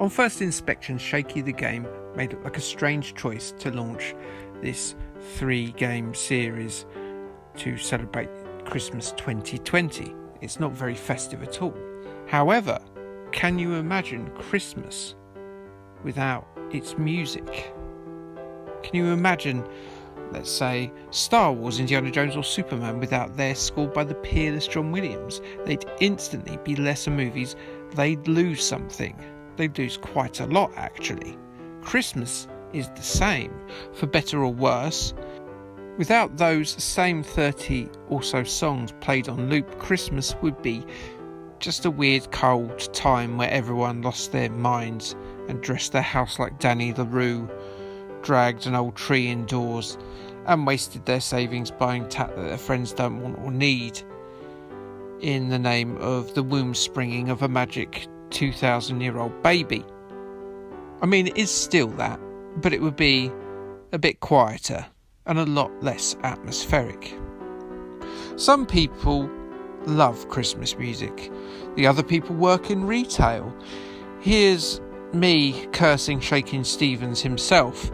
On first inspection, Shaky the game made it like a strange choice to launch this 3-game series to celebrate Christmas 2020. It's not very festive at all. However, can you imagine Christmas without its music? Can you imagine, let's say, Star Wars, Indiana Jones or Superman without their score by the peerless John Williams? They'd instantly be lesser movies. They'd lose something. They'd lose quite a lot, actually. Christmas is the same, for better or worse. Without those same 30 or so songs played on loop, Christmas would be just a weird cold time where everyone lost their minds and dressed their house like Danny the Roo, dragged an old tree indoors and wasted their savings buying tat that their friends don't want or need in the name of the womb springing of a magic 2,000-year-old baby. I mean, it is still that, but it would be a bit quieter and a lot less atmospheric. Some people love Christmas music. The other people work in retail. Here's me cursing Shakin Stevens himself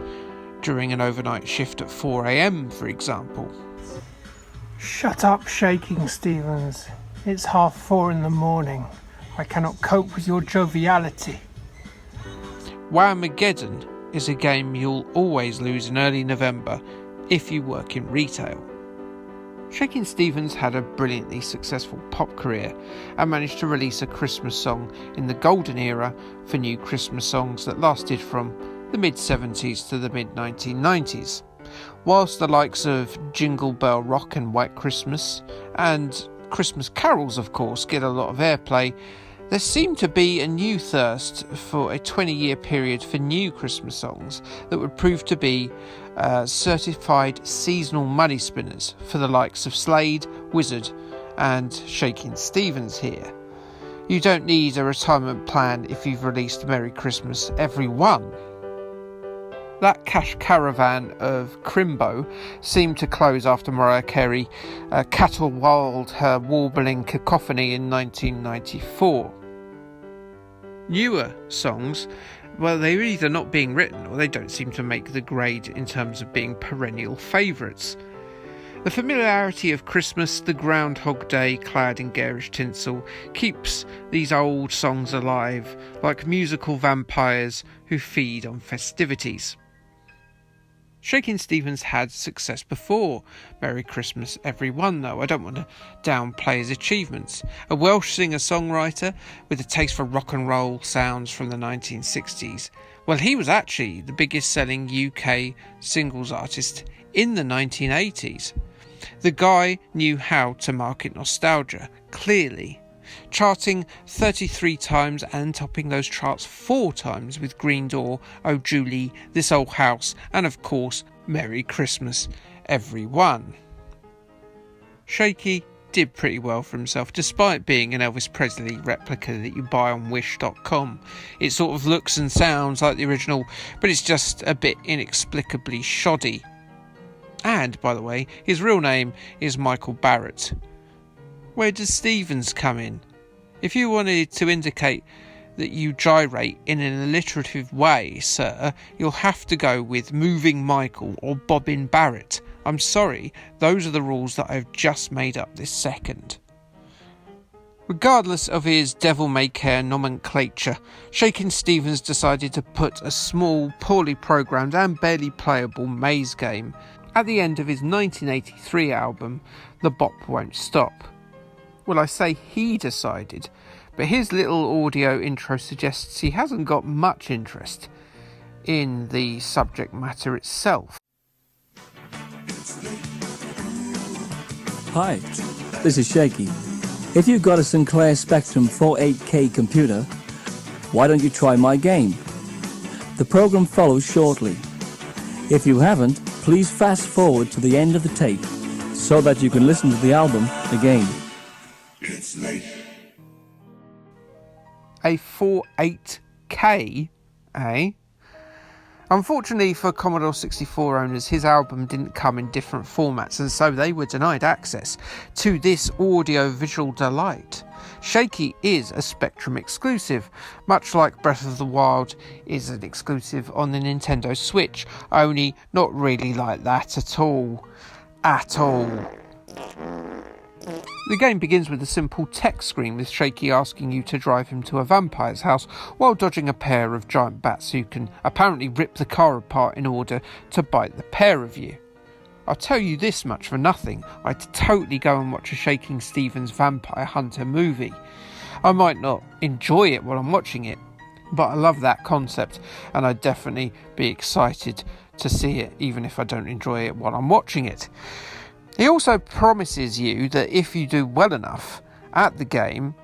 during an overnight shift at 4 a.m, for example. Shut up, Shaking Stevens. It's 4:30 in the morning. I cannot cope with your joviality. Whamageddon is a game you'll always lose in early November if you work in retail. Shakin Stevens had a brilliantly successful pop career and managed to release a Christmas song in the golden era for new Christmas songs that lasted from the mid-70s to the mid-1990s. Whilst the likes of Jingle Bell Rock and White Christmas and Christmas carols, of course, get a lot of airplay, there seemed to be a new thirst for a 20-year period for new Christmas songs that would prove to be certified seasonal money spinners for the likes of Slade, Wizard and Shakin Stevens here. You don't need a retirement plan if you've released Merry Christmas Everyone. That cash caravan of Crimbo seemed to close after Mariah Carey caterwauled her warbling cacophony in 1994. Newer songs, well, they're either not being written or they don't seem to make the grade in terms of being perennial favourites. The familiarity of Christmas, the Groundhog Day clad in garish tinsel, keeps these old songs alive like musical vampires who feed on festivities. Shakin Stevens had success before Merry Christmas Everyone, though. I don't want to downplay his achievements. A Welsh singer-songwriter with a taste for rock and roll sounds from the 1960s. Well, he was actually the biggest selling UK singles artist in the 1980s. The guy knew how to market nostalgia, clearly. Charting 33 times and topping those charts 4 times with Green Door, Oh Julie, This Old House and of course Merry Christmas Everyone. Shaky did pretty well for himself despite being an Elvis Presley replica that you buy on wish.com. It sort of looks and sounds like the original, but it's just a bit inexplicably shoddy. And, by the way, his real name is Michael Barrett. Where does Stevens come in? If you wanted to indicate that you gyrate in an alliterative way, sir, you'll have to go with Moving Michael or Bobbin Barrett. I'm sorry, those are the rules that I've just made up this second. Regardless of his devil-may-care nomenclature, Shakin Stevens decided to put a small, poorly programmed and barely playable maze game at the end of his 1983 album, The Bop Won't Stop. Well, I say he decided, but his little audio intro suggests he hasn't got much interest in the subject matter itself. Hi, this is Shaky. If you've got a Sinclair Spectrum 48K computer, why don't you try my game? The program follows shortly. If you haven't, please fast forward to the end of the tape so that you can listen to the album again. It's late. A 48K, eh? Unfortunately for Commodore 64 owners, his album didn't come in different formats, and so they were denied access to this audio-visual delight. Shaky is a Spectrum exclusive, much like Breath of the Wild is an exclusive on the Nintendo Switch, only not really like that at all. At all. The game begins with a simple text screen with Shaky asking you to drive him to a vampire's house while dodging a pair of giant bats who can apparently rip the car apart in order to bite the pair of you. I'll tell you this much for nothing, I'd totally go and watch a Shakin Stevens Vampire Hunter movie. I might not enjoy it while I'm watching it, but I love that concept and I'd definitely be excited to see it even if I don't enjoy it while I'm watching it. He also promises you that if you do well enough at the game,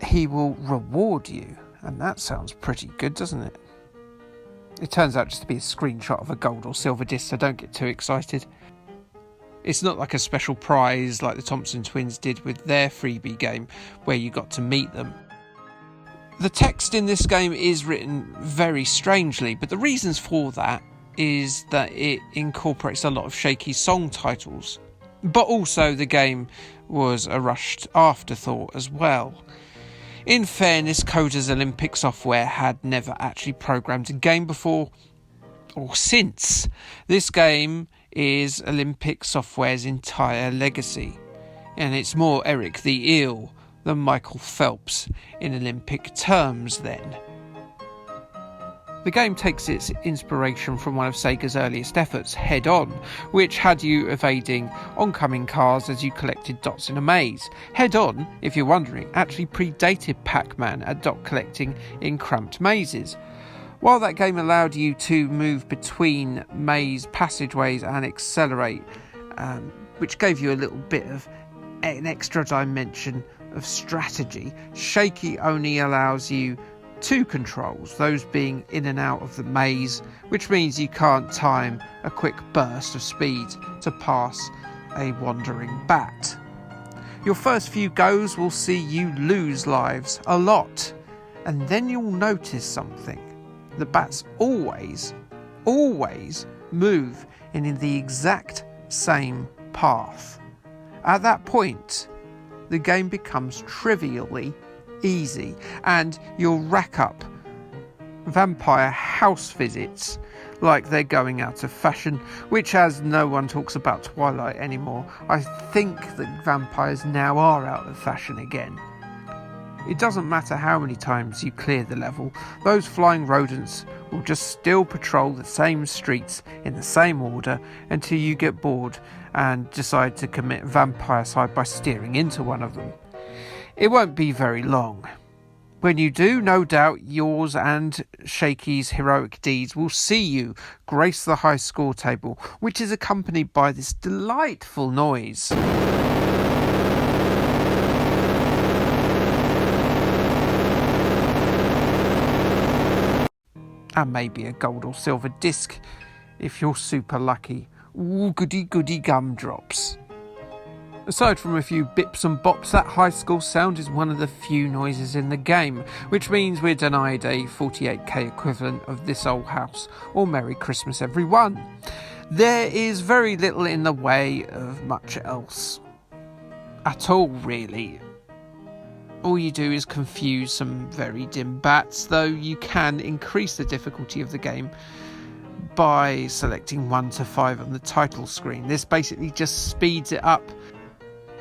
he will reward you, and that sounds pretty good, doesn't it? It turns out just to be a screenshot of a gold or silver disc, so don't get too excited. It's not like a special prize like the Thompson twins did with their freebie game, where you got to meet them. The text in this game is written very strangely, but the reasons for that is that it incorporates a lot of Shaky song titles. But also the game was a rushed afterthought as well. In fairness, Coder's Olympic software had never actually programmed a game before or since. This game is Olympic software's entire legacy, and it's more Eric the Eel than Michael Phelps in Olympic terms then. The game takes its inspiration from one of Sega's earliest efforts, Head On, which had you evading oncoming cars as you collected dots in a maze. Head On, if you're wondering, actually predated Pac-Man at dot collecting in cramped mazes. While that game allowed you to move between maze passageways and accelerate, which gave you a little bit of an extra dimension of strategy, Shaky only allows you two controls, those being in and out of the maze, which means you can't time a quick burst of speed to pass a wandering bat. Your first few goes will see you lose lives a lot, and then you'll notice something. The bats always move in the exact same path. At that point, the game becomes trivially easy, and you'll rack up vampire house visits like they're going out of fashion, which, as no one talks about Twilight anymore, I think that vampires now are out of fashion again. It doesn't matter how many times you clear the level, those flying rodents will just still patrol the same streets in the same order until you get bored and decide to commit vampiricide by steering into one of them. It won't be very long. When you do, no doubt yours and Shaky's heroic deeds will see you grace the high score table, which is accompanied by this delightful noise. And maybe a gold or silver disc if you're super lucky. Ooh, goody goody gumdrops. Aside from a few bips and bops, that high score sound is one of the few noises in the game, which means we're denied a 48k equivalent of This Old House or Merry Christmas Everyone. There is very little in the way of much else at all, really. All you do is confuse some very dim bats, though you can increase the difficulty of the game by selecting 1 to 5 on the title screen. This basically just speeds it up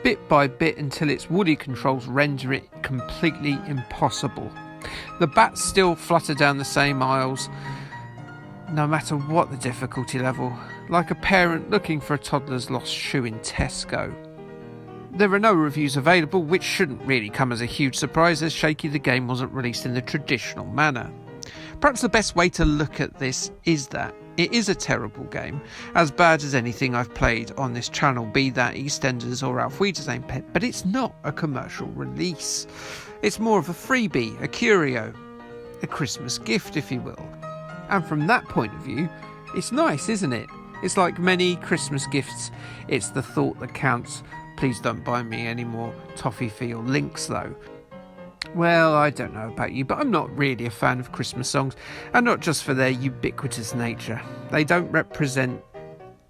bit by bit until its woody controls render it completely impossible. The bats still flutter down the same aisles, no matter what the difficulty level, like a parent looking for a toddler's lost shoe in Tesco. There are no reviews available, which shouldn't really come as a huge surprise, as Shaky the game wasn't released in the traditional manner. Perhaps the best way to look at this is that it is a terrible game, as bad as anything I've played on this channel, be that EastEnders or Auf Wiedersehen Pet, but it's not a commercial release. It's more of a freebie, a curio, a Christmas gift, if you will. And from that point of view, it's nice, isn't it? It's like many Christmas gifts, it's the thought that counts. Please don't buy me any more Toffifee or Lynx though. Well, I don't know about you, but I'm not really a fan of Christmas songs, and not just for their ubiquitous nature. They don't represent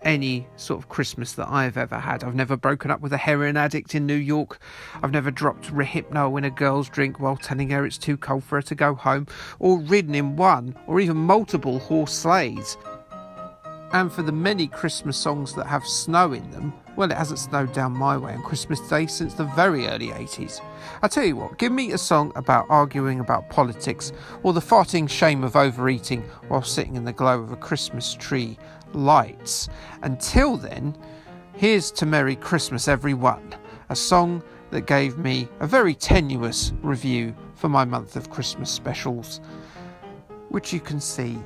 any sort of Christmas that I've ever had. I've never broken up with a heroin addict in New York. I've never dropped Rehypnol in a girl's drink while telling her it's too cold for her to go home, or ridden in one or even multiple horse sleighs. And for the many Christmas songs that have snow in them, well, it hasn't snowed down my way on Christmas Day since the very early 80s. I tell you what, give me a song about arguing about politics, or the farting shame of overeating while sitting in the glow of a Christmas tree lights. Until then, here's to Merry Christmas Everyone, a song that gave me a very tenuous review for my month of Christmas specials, which you can see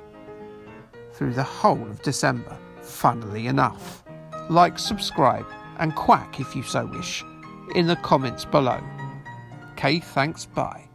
through the whole of December, funnily enough. Like, subscribe, and quack if you so wish in the comments below. Okay, thanks, bye.